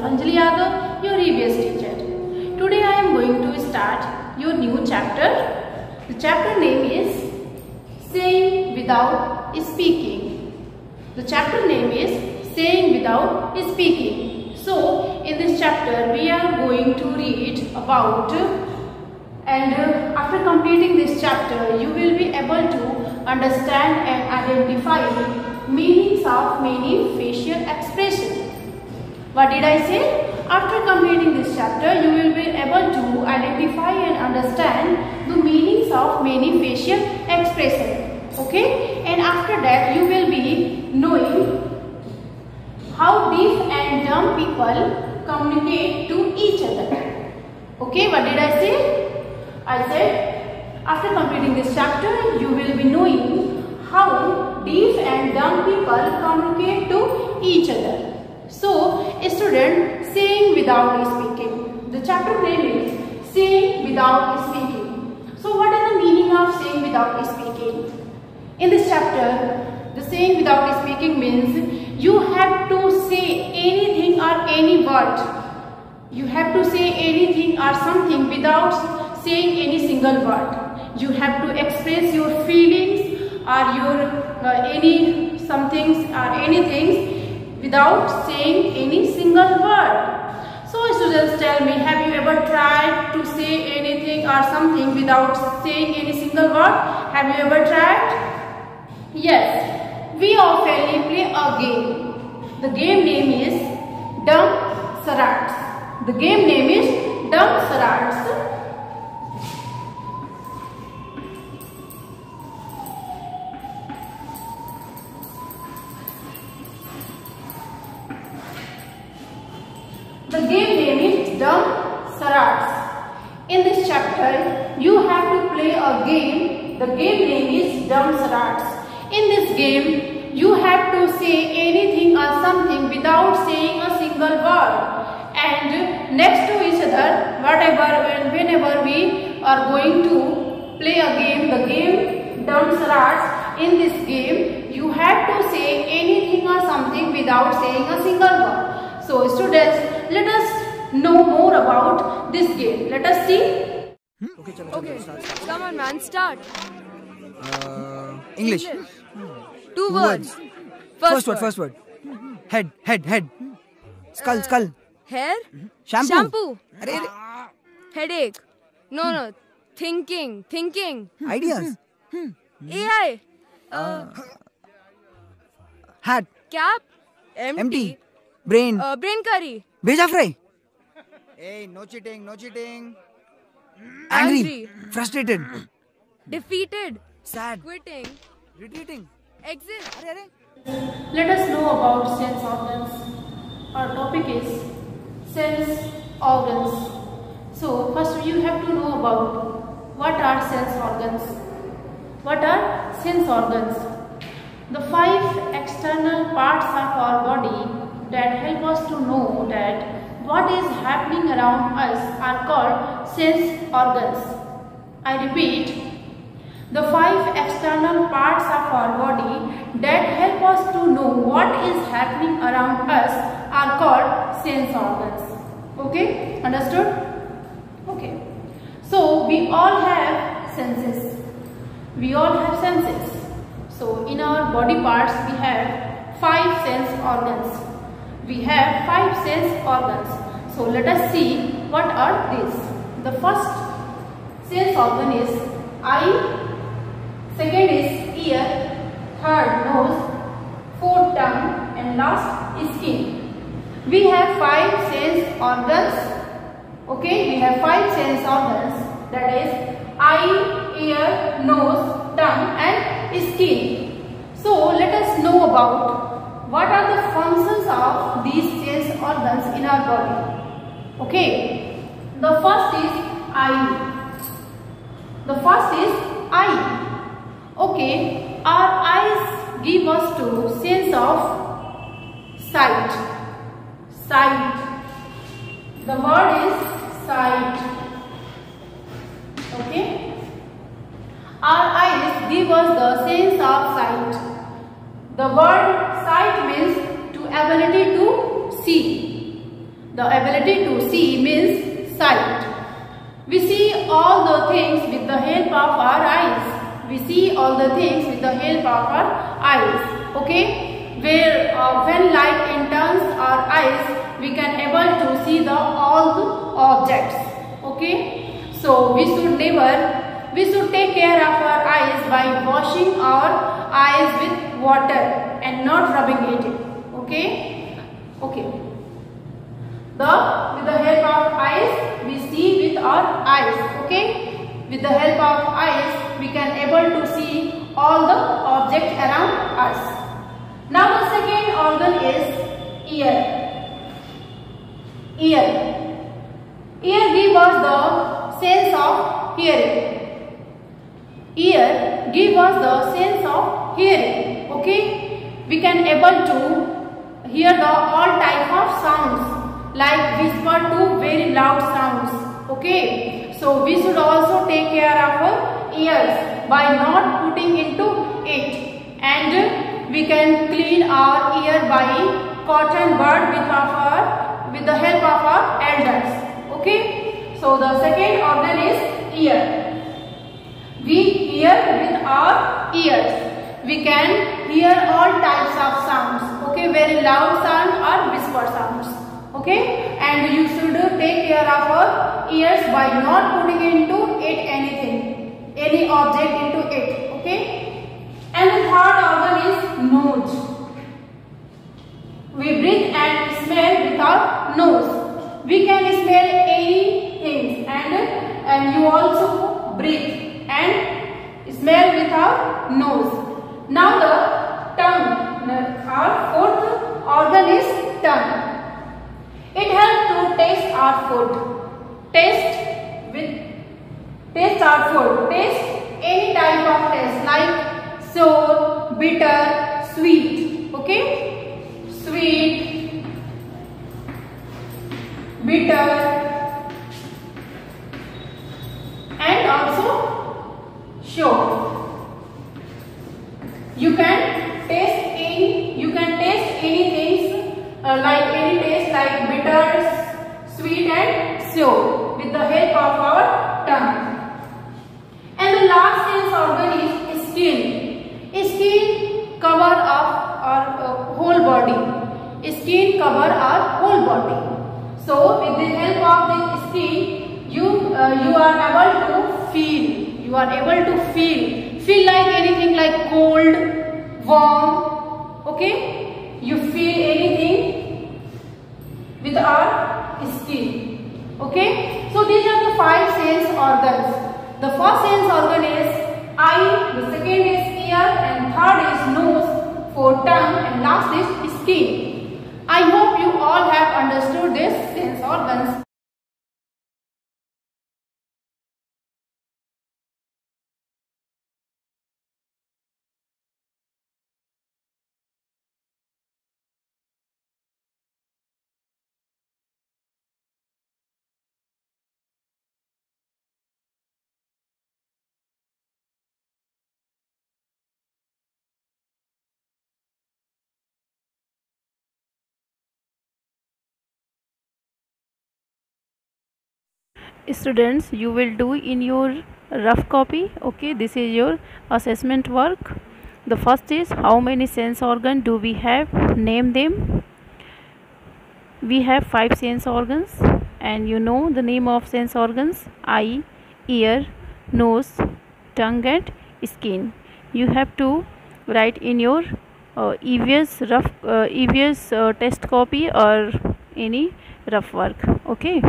Anjali Yadav, your EVS teacher. Today I am going to start your new chapter. The chapter name is Saying Without Speaking. The chapter name is Saying Without Speaking. So in this chapter we are going to read about, and after completing this chapter you will be able to understand and identify meanings of many facial expressions. What did I say? After completing this chapter you will be able to identify and understand the meanings of many facial expressions. Okay? And after that you will be knowing how deaf and dumb people communicate to each other. Okay? What did I say? I said after completing this chapter you will be knowing how deaf and dumb people communicate to each other. So, student, saying without speaking. The chapter name is Saying Without Speaking. So, what is the meaning of saying without speaking? In this chapter, the saying without speaking means you have to say anything or any word. You have to say anything or something without saying any single word. You have to express your feelings or your any somethings or anything without saying any single word. So students, tell me, have you ever tried to say anything or something without saying any single word? Have you ever tried? Yes. We often play a game. The game name is Dumb Charades. The game name is Dumb Charades. The game name is Dumb Charades. In this chapter, you have to play a game. The game name is Dumb Charades. In this game, you have to say anything or something without saying a single word. And next to each other, whatever and whenever we are going to play a game, the game Dumb Charades, in this game, you have to say anything or something without saying a single word. So students, let us know more about this game. Let us see. Okay, come on man, start. English. Two words. First word. Head. Skull. Hair. Shampoo. Headache. No. Thinking. Ideas. AI. Hat. Cap. Empty. Brain. Brain curry. Beja fry. Hey, no cheating. Angry. Frustrated. Defeated. Sad. Quitting. Retreating. Exit. Let us know about sense organs. Our topic is sense organs. So first you have to know about what are sense organs. What are sense organs? The 5 external parts of our body that help us to know that what is happening around us are called sense organs. I repeat, the 5 external parts of our body that help us to know what is happening around us are called sense organs. Okay? Understood? Okay. So we all have senses. We all have senses. So in our body parts we have 5 sense organs. We have 5 sense organs. So let us see what are these. The first sense organ is eye, second is ear, third nose, fourth tongue, and last is skin. We have 5 sense organs. Okay, we have 5 sense organs, that is eye, ear, nose, tongue and skin. So let us know about what are the functions of these sense organs in our body. Okay, the first is eye. Okay, our eyes give us to sense of sight. The word is sight. Okay, our eyes give us the sense of sight. The word sight means to ability to see. The ability to see means sight. We see all the things with the help of our eyes. We see all the things with the help of our eyes. Okay? Where when light enters our eyes, we can able to see all the objects. Okay? So we should take care of our eyes by washing our eyes with water and not rubbing it. Okay? Okay. With the help of eyes, we see with our eyes. Okay? With the help of eyes, we can able to see all the objects around us. Now the second organ is ear. Ear. Ear gives us the sense of hearing. Ear gives us the sense of hearing. Okay? We can able to hear all type of sounds, like whisper to very loud sounds. Okay? So we should also take care of our ears by not putting into it, and we can clean our ear by cotton bud with the help of our elders. Okay? So the second organ is ear. We hear with our ears. We can hear all types of sounds. Okay? Very loud sound or whisper sounds. Okay? And you should take care of our ears by not putting into it any object into it. Okay? And the third organ is nose. We breathe and smell with our nose. We can smell any things, and you also breathe and smell with our nose. Now the tongue. Our fourth organ is tongue. It helps to taste our food. Taste our food. Taste any type of taste, like sour, bitter, sweet. Okay? Sweet, bitter, and also sour. You can taste any things like any taste like bitter, sweet, and sour with the help of our tongue. And the last sense organ is skin. Skin cover up our whole body. Skin cover our whole body. So with the help of the skin, you are able to feel. You are able to feel like anything like cold, warm. Okay? You feel anything with our skin. Okay? So these are the 5 sense organs. The first sense organ is eye, the second is ear, and third is nose, fourth tongue, and last is skin. I hope you all have understood these sense organs. Students, you will do in your rough copy. Okay, this is your assessment work. The first is, how many sense organ do we have? Name them. We have 5 sense organs, and you know the name of sense organs: eye, ear, nose, tongue, and skin. You have to write in your EVS test copy or any rough work. Okay.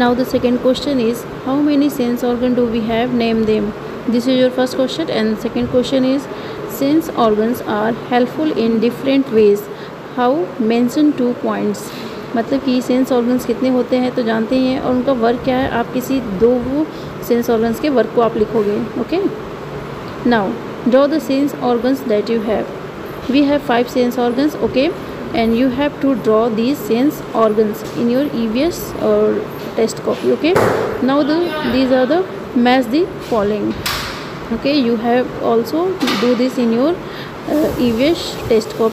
Now the second question is, how many sense organ do we have? Name them. This is your first question, and second question is, sense organs are helpful in different ways. How? Mention 2 points. मतलब कि sense organs कितने होते हैं तो जानते हैं, और उनका वर्क क्या है, आप किसी 2 सेंस ऑर्गन्स के वर्क को आप लिखोगे. Okay. Now draw the sense organs that you have. We have 5 sense organs. Okay. And you have to draw these sense organs in your EVS or test copy. Okay. Now these are the match the following. Okay. You have also do this in your EVS test copy.